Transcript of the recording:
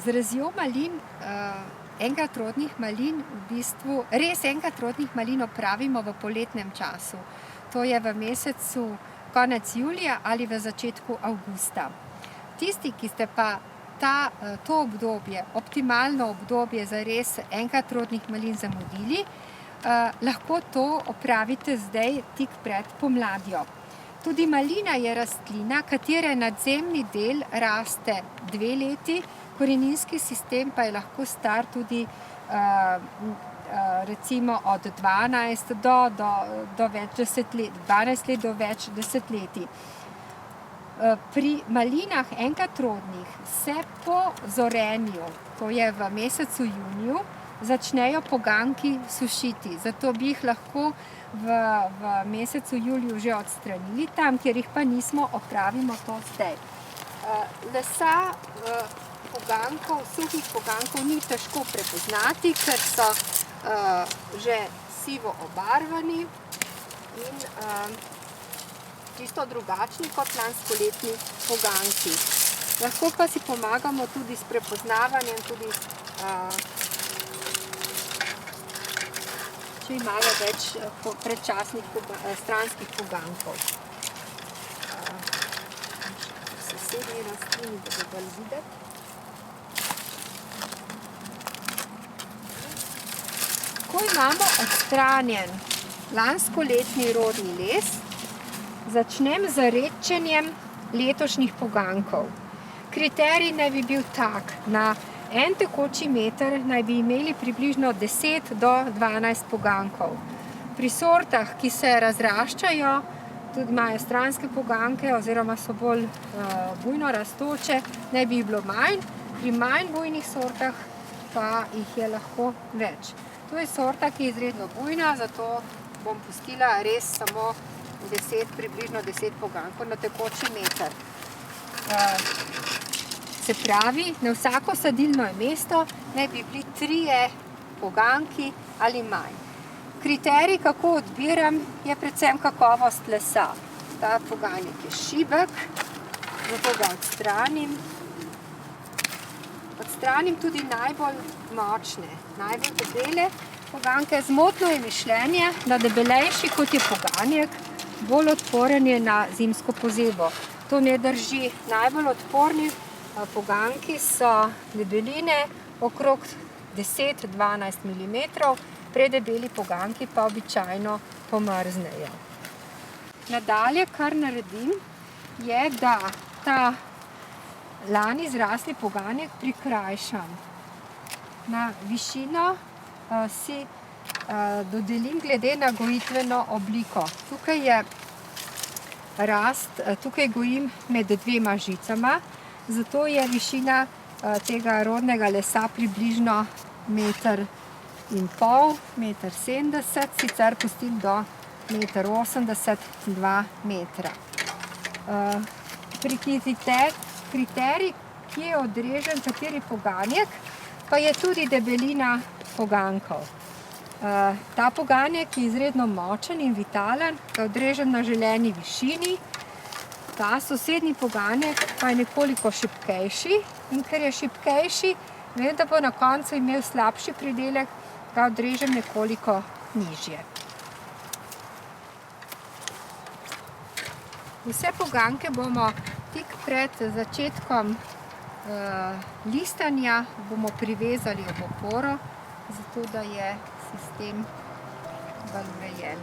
Z razjo malin, enkratrodnih malin, v bistvu res enkratrodnih malin opravimo v poletnem času. To je v mesecu konec julija ali v začetku avgusta. Tisti, ki ste pa to obdobje, optimalno obdobje za res enkratrodnih malin zamudili, lahko to opravite zdaj tik pred pomladjo. Tudi malina je rastlina, katere nadzemni del raste 2 leti, koreninski sistem pa je lahko star tudi recimo od 12 do več desetletij, 12 let do več desetletij. Pri malinah enkratrodnih se po zorenju, to je v mesecu juniju, začnejo poganjki sušiti. Zato bi jih lahko v mesecu juliju že odstranili, tam, kjer jih pa nismo, opravimo to zdaj. Lesa poganjkov, suhih poganjkov ni težko prepoznati, ker so že sivo obarvani in čisto drugačni kot lanskoletni poganjki. Lahko pa si pomagamo tudi s prepoznavanjem, tudi če imajo več predčasnih stranskih poganjkov. V sosednji rastlini bodo bolj videti. Ko imamo odstranjen lanskoletni rodni les, začnem z redčenjem letošnjih poganjkov. Kriterij naj bi bil tak, na en tekoči meter naj bi imeli približno 10 do 12 poganjkov. Pri sortah, ki se razraščajo, tudi imajo stranske poganjke oziroma so bolj bujno rastoče, naj bi jih bilo manj, pri manj bujnih sortah pa jih je lahko več. To je sorta, ki je izredno bujna, zato bom pustila res samo približno 10 poganjkov na tekoči meter. Se pravi, na vsako sadilno mesto naj bi bili 3 poganjki ali manj. Kriterij, kako odbiram, je predvsem kakovost lesa. Ta poganjek je šibek, zato ga odstranim. Odstranim tudi najbolj močne, najbolj debele poganjke. Zmotno je mišljenje, da debelejši kot je poganjek, bolj odporen je na zimsko pozebo. To ne drži. Najbolj odporni poganjki so debeline okrog 10-12 mm, predebeli poganjki pa običajno pomrznejo. Nadalje, kar naredim, je, da ta lani zrasli poganjek prikrajšam. Na višino si dodelim glede na gojitveno obliko. Tukaj gojim med 2 žicama, zato je višina tega rodnega lesa približno 1,5 m, 1,70 m, sicer pustim do 1,80 m, 2 metra. Kriterij, ki je odrežen kateri poganjek, pa je tudi debelina poganjkov. Ta poganjek je izredno močen in vitalen, je odrežen na želeni višini. Ta sosednji poganjek pa je nekoliko šibkejši in ker je šibkejši, vem, da bo na koncu imel slabši pridelek, ga odrežem nekoliko nižje. Vse poganjke bomo tik pred začetkom listanja bomo privezali ob oporo, zato da je sistem bolj urejen.